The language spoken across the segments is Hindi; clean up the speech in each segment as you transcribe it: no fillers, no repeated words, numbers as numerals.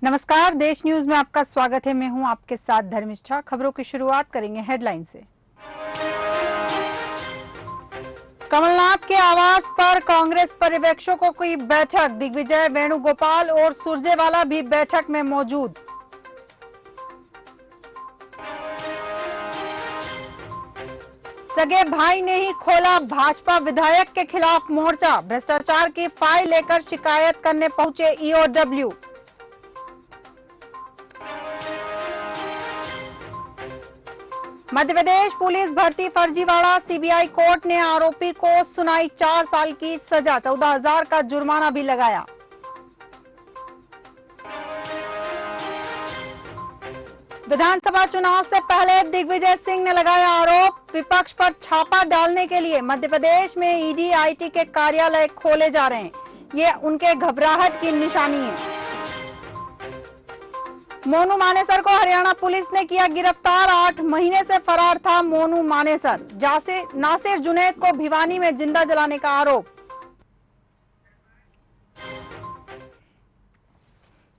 नमस्कार, देश न्यूज में आपका स्वागत है। मैं हूं आपके साथ धर्मिष्ठा। खबरों की शुरुआत करेंगे हेडलाइन से। कमलनाथ के आवास पर कांग्रेस पर्यवेक्षकों की बैठक। दिग्विजय, वेणुगोपाल और सुरजेवाला भी बैठक में मौजूद। सगे भाई ने ही खोला भाजपा विधायक के खिलाफ मोर्चा। भ्रष्टाचार की फाइल लेकर शिकायत करने पहुंचे ईओडब्ल्यू। मध्य प्रदेश पुलिस भर्ती फर्जीवाड़ा। सीबीआई कोर्ट ने आरोपी को सुनाई 4 साल की सजा। 14,000 का जुर्माना भी लगाया। विधानसभा चुनाव से पहले दिग्विजय सिंह ने लगाया आरोप। विपक्ष पर छापा डालने के लिए मध्य प्रदेश में ईडी आईटी के कार्यालय खोले जा रहे हैं। ये उनके घबराहट की निशानी है। मोनू मानेसर को हरियाणा पुलिस ने किया गिरफ्तार। 8 महीने से फरार था मोनू मानेसर। नासिर जुनैद को भिवानी में जिंदा जलाने का आरोप।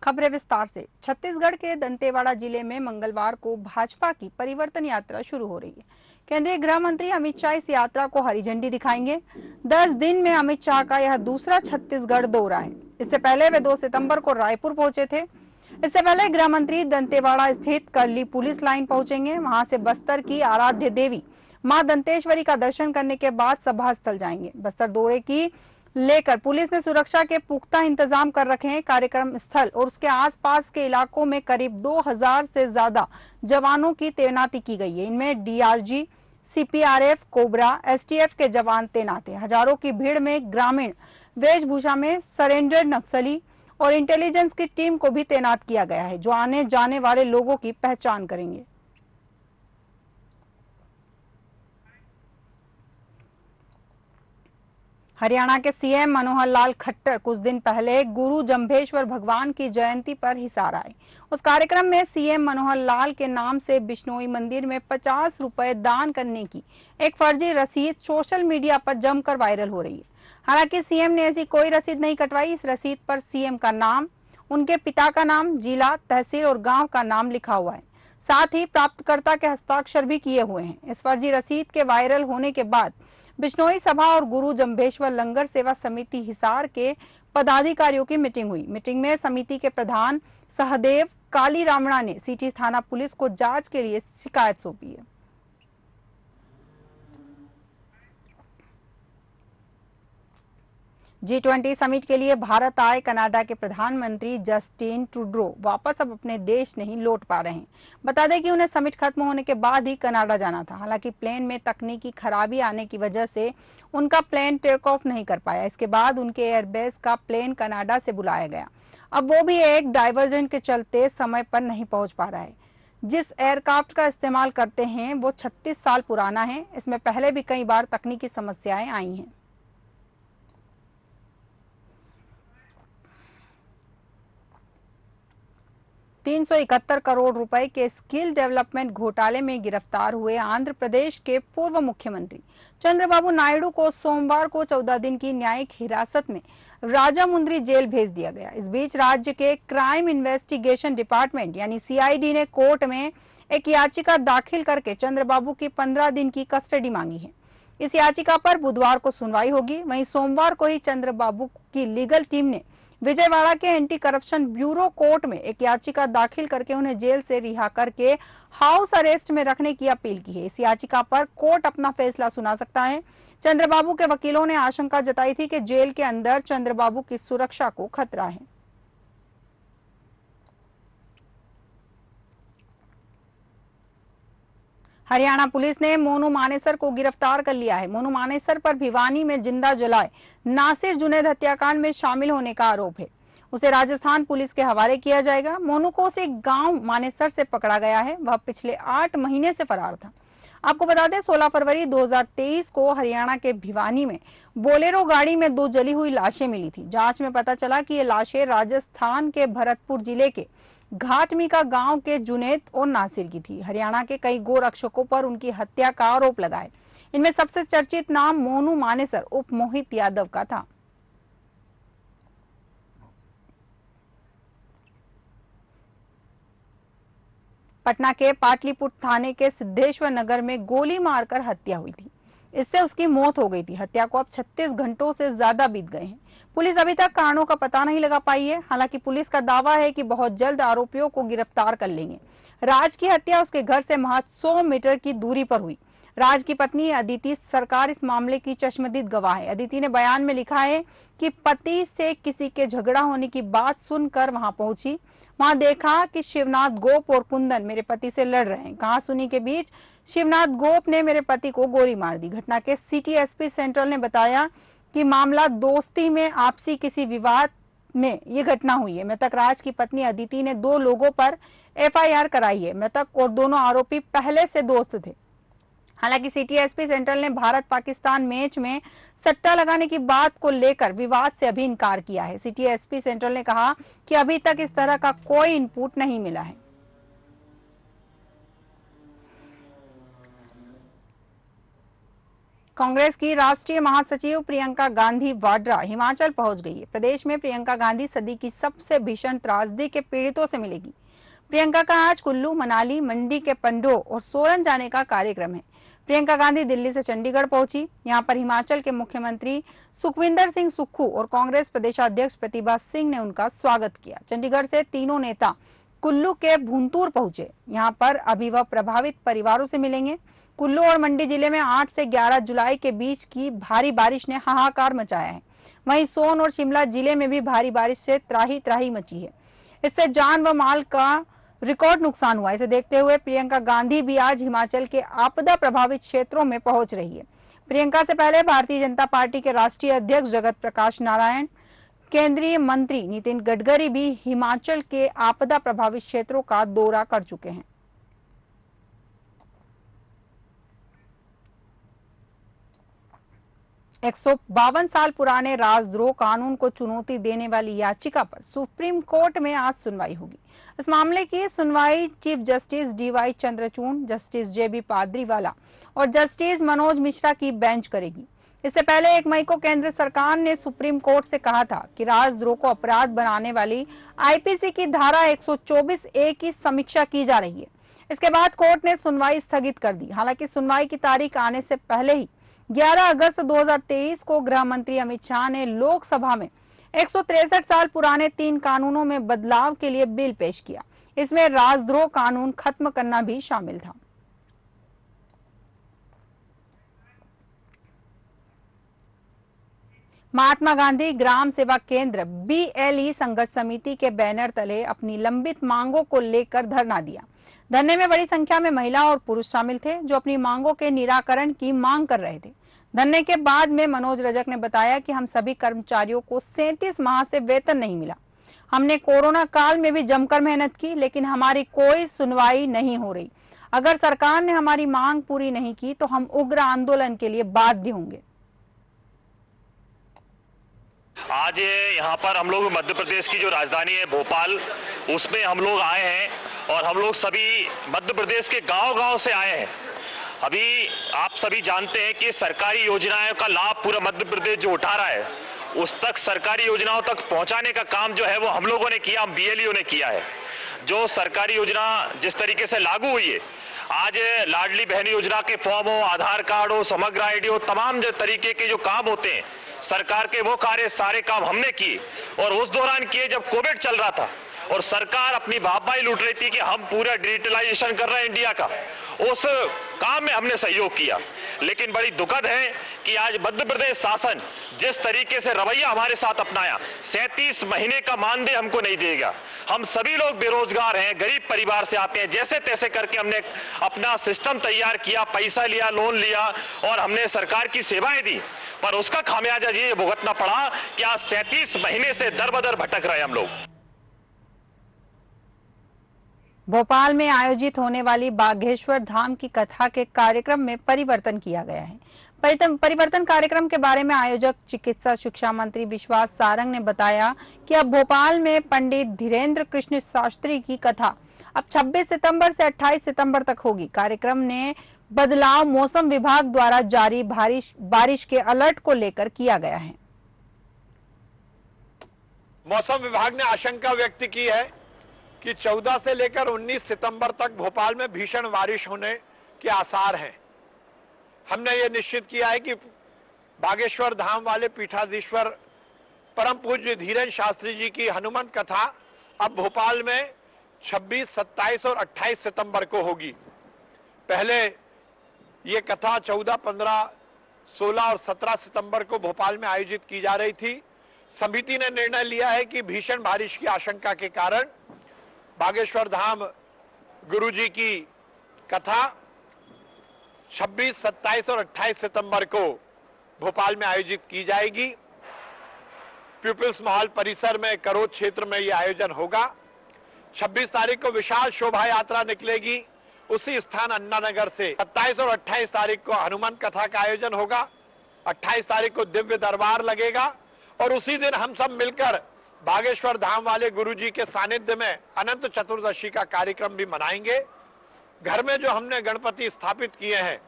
खबरें विस्तार से। छत्तीसगढ़ के दंतेवाड़ा जिले में मंगलवार को भाजपा की परिवर्तन यात्रा शुरू हो रही है। केंद्रीय गृह मंत्री अमित शाह इस यात्रा को हरी झंडी दिखाएंगे। 10 दिन में अमित शाह का यह दूसरा छत्तीसगढ़ दौरा है। इससे पहले वे 2 सितंबर को रायपुर पहुंचे थे। इससे पहले गृह मंत्री दंतेवाड़ा स्थित करली पुलिस लाइन पहुंचेंगे। वहां से बस्तर की आराध्य देवी मां दंतेश्वरी का दर्शन करने के बाद सभा स्थल जाएंगे। बस्तर दौरे की लेकर पुलिस ने सुरक्षा के पुख्ता इंतजाम कर रखे हैं। कार्यक्रम स्थल और उसके आसपास के इलाकों में करीब 2000 से ज्यादा जवानों की तैनाती की गई है। इनमें डीआरजी, सीपीआरएफ, कोबरा, एसटीएफ के जवान तैनात हैं। हजारों की भीड़ में ग्रामीण वेशभूषा में सरेंडर नक्सली और इंटेलिजेंस की टीम को भी तैनात किया गया है, जो आने जाने वाले लोगों की पहचान करेंगे। हरियाणा के सीएम मनोहर लाल खट्टर कुछ दिन पहले गुरु जंभेश्वर भगवान की जयंती पर हिसार आए। उस कार्यक्रम में सीएम मनोहर लाल के नाम से बिश्नोई मंदिर में 50 रुपए दान करने की एक फर्जी रसीद सोशल मीडिया पर जमकर वायरल हो रही है। हालांकि सीएम ने ऐसी कोई रसीद नहीं कटवाई। इस रसीद पर सीएम का नाम, उनके पिता का नाम, जिला, तहसील और गांव का नाम लिखा हुआ है। साथ ही प्राप्तकर्ता के हस्ताक्षर भी किए हुए हैं। इस फर्जी रसीद के वायरल होने के बाद बिश्नोई सभा और गुरु जंभेश्वर लंगर सेवा समिति हिसार के पदाधिकारियों की मीटिंग हुई। मीटिंग में समिति के प्रधान सहदेव काली रामणा ने सिटी थाना पुलिस को जांच के लिए शिकायत सौंपी है। G20 समिट के लिए भारत आए कनाडा के प्रधानमंत्री जस्टिन ट्रूडो वापस अब अपने देश नहीं लौट पा रहे हैं। बता दें कि उन्हें समिट खत्म होने के बाद ही कनाडा जाना था। हालांकि प्लेन में तकनीकी खराबी आने की वजह से उनका प्लेन टेक ऑफ नहीं कर पाया। इसके बाद उनके एयरबेस का प्लेन कनाडा से बुलाया गया। अब वो भी एक डाइवर्जन के चलते समय पर नहीं पहुंच पा रहा है। जिस एयरक्राफ्ट का इस्तेमाल करते हैं वो 36 साल पुराना है। इसमें पहले भी कई बार तकनीकी समस्याएं आई हैं। 371 करोड़ रुपए के स्किल डेवलपमेंट घोटाले में गिरफ्तार हुए आंध्र प्रदेश के पूर्व मुख्यमंत्री चंद्रबाबू नायडू को सोमवार को 14 दिन की न्यायिक हिरासत में राजामुंद्री जेल भेज दिया गया। इस बीच राज्य के क्राइम इन्वेस्टिगेशन डिपार्टमेंट यानी सीआईडी ने कोर्ट में एक याचिका दाखिल करके चंद्रबाबू की 15 दिन की कस्टडी मांगी है। इस याचिका पर बुधवार को सुनवाई होगी। वहीं सोमवार को ही चंद्रबाबू की लीगल टीम ने विजयवाड़ा के एंटी करप्शन ब्यूरो कोर्ट में एक याचिका दाखिल करके उन्हें जेल से रिहा करके हाउस अरेस्ट में रखने की अपील की है। इस याचिका पर कोर्ट अपना फैसला सुना सकता है। चंद्रबाबू के वकीलों ने आशंका जताई थी कि जेल के अंदर चंद्रबाबू की सुरक्षा को खतरा है। हरियाणा पुलिस ने मोनू मानेसर को गिरफ्तार कर लिया है। मोनू मानेसर पर भिवानी में जिंदा जलाए नासिर जुनैद हत्याकांड में शामिल होने का आरोप है। उसे राजस्थान पुलिस के हवाले किया जाएगा। मोनू को उसे गांव मानेसर से पकड़ा गया है। वह पिछले 8 महीने से फरार था। आपको बता दें 16 फरवरी 2023 को हरियाणा के भिवानी में बोलेरो गाड़ी में 2 जली हुई लाशें मिली थी। जांच में पता चला कि ये लाशें राजस्थान के भरतपुर जिले के घाटमिका गांव के जुनैद और नासिर की थी। हरियाणा के कई गोरक्षकों पर उनकी हत्या का आरोप लगाए। इनमें सबसे चर्चित नाम मोनू मानेसर उर्फ मोहित यादव का था। पटना के पाटलिपुत्र थाने के सिद्धेश्वर नगर में गोली मारकर हत्या हुई थी। इससे उसकी मौत हो गई थी। हत्या को अब 36 घंटों से ज्यादा बीत गए हैं। पुलिस अभी तक कारणों का पता नहीं लगा पाई है। हालांकि पुलिस का दावा है कि बहुत जल्द आरोपियों को गिरफ्तार कर लेंगे। राज की हत्या उसके घर से महज 100 मीटर की दूरी पर हुई। राज की पत्नी अदिति सरकार इस मामले की चश्मदीद गवाह है। अदिति ने बयान में लिखा है कि पति से किसी के झगड़ा होने की बात सुनकर वहां पहुंची। वहां देखा कि शिवनाथ गोप और कुंदन मेरे पति से लड़ रहे हैं। कहासुनी के बीच शिवनाथ गोप ने मेरे पति को गोली मार दी। घटना के सिटी एसपी सेंट्रल ने बताया कि मामला दोस्ती में आपसी किसी विवाद में ये घटना हुई है। मृतक राज की पत्नी अदिति ने 2 लोगों पर एफआईआर कराई है। मृतक और दोनों आरोपी पहले से दोस्त थे। हालांकि सिटी एसपी सेंट्रल ने भारत पाकिस्तान मैच में सट्टा लगाने की बात को लेकर विवाद से अभी इनकार किया है। सिटी एसपी सेंट्रल ने कहा कि अभी तक इस तरह का कोई इनपुट नहीं मिला है। कांग्रेस की राष्ट्रीय महासचिव प्रियंका गांधी वाड्रा हिमाचल पहुंच गई है। प्रदेश में प्रियंका गांधी सदी की सबसे भीषण त्रासदी के पीड़ितों से मिलेगी। प्रियंका का आज कुल्लू, मनाली, मंडी के पंडो और सोलन जाने का कार्यक्रम है। प्रियंका गांधी दिल्ली से चंडीगढ़ पहुंची। यहां पर हिमाचल के मुख्यमंत्री सुखविंदर सिंह सुक्खू और कांग्रेस प्रदेशाध्यक्ष प्रतिभा सिंह ने उनका स्वागत किया। चंडीगढ़ से तीनों नेता कुल्लू के भूंतूर पहुंचे। यहां पर अभी वह प्रभावित परिवारों से मिलेंगे। कुल्लू और मंडी जिले में 8 से 11 जुलाई के बीच की भारी बारिश ने हाहाकार मचाया है। वहीं सोन और शिमला जिले में भी भारी बारिश से त्राही त्राही मची है। इससे जान व माल का रिकॉर्ड नुकसान हुआ। इसे देखते हुए प्रियंका गांधी भी आज हिमाचल के आपदा प्रभावित क्षेत्रों में पहुंच रही है। प्रियंका से पहले भारतीय जनता पार्टी के राष्ट्रीय अध्यक्ष जगत प्रकाश नारायण, केंद्रीय मंत्री नितिन गडकरी भी हिमाचल के आपदा प्रभावित क्षेत्रों का दौरा कर चुके हैं। एक 152 साल पुराने राजद्रोह कानून को चुनौती देने वाली याचिका पर सुप्रीम कोर्ट में आज सुनवाई होगी। इस मामले की सुनवाई chief justice D Y Chandrachud, justice J B Pardiwala और जस्टिस मनोज मिश्रा की बेंच करेगी। इससे पहले 1 मई को केंद्र सरकार ने सुप्रीम कोर्ट से कहा था कि राजद्रोह को अपराध बनाने वाली आईपीसी की धारा 124A की समीक्षा की जा रही है। इसके बाद कोर्ट ने सुनवाई स्थगित कर दी। हालांकि सुनवाई की तारीख आने से पहले ही 11 अगस्त 2023 को गृह मंत्री अमित शाह ने लोकसभा में 163 साल पुराने 3 कानूनों में बदलाव के लिए बिल पेश किया। इसमें राजद्रोह कानून खत्म करना भी शामिल था। महात्मा गांधी ग्राम सेवा केंद्र BLE संघर्ष समिति के बैनर तले अपनी लंबित मांगों को लेकर धरना दिया। धरने में बड़ी संख्या में महिला और पुरुष शामिल थे जो अपनी मांगों के निराकरण की मांग कर रहे थे। धरने के बाद में मनोज रजक ने बताया कि हम सभी कर्मचारियों को 37 माह से वेतन नहीं मिला। हमने कोरोना काल में भी जमकर मेहनत की, लेकिन हमारी कोई सुनवाई नहीं हो रही। अगर सरकार ने हमारी मांग पूरी नहीं की तो हम उग्र आंदोलन के लिए बाध्य होंगे। आज यहाँ पर हम लोग मध्य प्रदेश की जो राजधानी है भोपाल, उसमें हम लोग आए हैं और हम लोग सभी मध्य प्रदेश के गांव-गांव से आए हैं। अभी आप सभी जानते हैं कि सरकारी योजनाओं का लाभ पूरा मध्य प्रदेश जो उठा रहा है, उस तक सरकारी योजनाओं तक पहुंचाने का काम जो है वो हम लोगों ने किया, हम BLEO ने किया है। जो सरकारी योजना जिस तरीके से लागू हुई है, आज लाडली बहन योजना के फॉर्म हो, आधार कार्ड हो, समग्र ID हो, तमाम जो तरीके के जो काम होते हैं सरकार के, वो कार्य सारे काम हमने किए और उस दौरान किए जब कोविड चल रहा था और सरकार अपनी भापाई लूट रही थी कि हम पूरा डिजिटलाइजेशन कर रहे हैं इंडिया का। उस काम में हमने सहयोग किया। लेकिन बड़ी दुखद है कि आज मध्य प्रदेश शासन जिस तरीके से रवैया हमारे साथ अपनाया, 37 महीने का मानदेय हमको नहीं देगा। हम सभी लोग बेरोजगार हैं, गरीब परिवार से आते हैं, जैसे तैसे करके हमने अपना सिस्टम तैयार किया, पैसा लिया, लोन लिया और हमने सरकार की सेवाएं दी, पर उसका खामियाजा ये भुगतना पड़ा कि आज 37 महीने से दर बदर भटक रहे हम लोग। भोपाल में आयोजित होने वाली बाघेश्वर धाम की कथा के कार्यक्रम में परिवर्तन किया गया है। परिवर्तन कार्यक्रम के बारे में आयोजक चिकित्सा शिक्षा मंत्री विश्वास सारंग ने बताया कि अब भोपाल में पंडित धीरेन्द्र कृष्ण शास्त्री की कथा अब 26 सितंबर से 28 सितंबर तक होगी। कार्यक्रम ने बदलाव मौसम विभाग द्वारा जारी बारिश के अलर्ट को लेकर किया गया है। मौसम विभाग ने आशंका व्यक्त की है कि 14 से लेकर 19 सितंबर तक भोपाल में भीषण बारिश होने के आसार हैं। हमने ये निश्चित किया है कि बागेश्वर धाम वाले पीठाधीश्वर परम पूज्य धीरेन्द्र शास्त्री जी की हनुमान कथा अब भोपाल में 26, 27 और 28 सितंबर को होगी। पहले ये कथा 14, 15, 16 और 17 सितंबर को भोपाल में आयोजित की जा रही थी। समिति ने निर्णय लिया है कि भीषण बारिश की आशंका के कारण बागेश्वर धाम गुरुजी की कथा 26, 27 और 28 सितंबर को भोपाल में आयोजित की जाएगी। पीपल्स महल परिसर में करोद क्षेत्र में यह आयोजन होगा। 26 तारीख को विशाल शोभा यात्रा निकलेगी उसी स्थान अन्ना नगर से। 27 और 28 तारीख को हनुमान कथा का आयोजन होगा। 28 तारीख को दिव्य दरबार लगेगा और उसी दिन हम सब मिलकर बागेश्वर धाम वाले गुरुजी के सानिध्य में अनंत चतुर्दशी का कार्यक्रम भी मनाएंगे। घर में जो हमने गणपति स्थापित किए हैं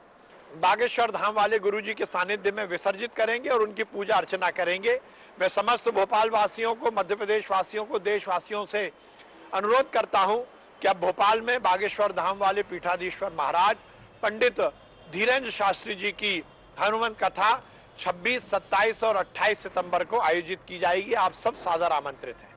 बागेश्वर धाम वाले गुरुजी के सानिध्य में विसर्जित करेंगे और उनकी पूजा अर्चना करेंगे। मैं समस्त भोपाल वासियों को, मध्य प्रदेश वासियों को, देशवासियों से अनुरोध करता हूं कि अब भोपाल में बागेश्वर धाम वाले पीठाधीश्वर महाराज पंडित धीरेन्द्र शास्त्री जी की हनुमान कथा 26, 27 और 28 सितंबर को आयोजित की जाएगी। आप सब सादर आमंत्रित हैं।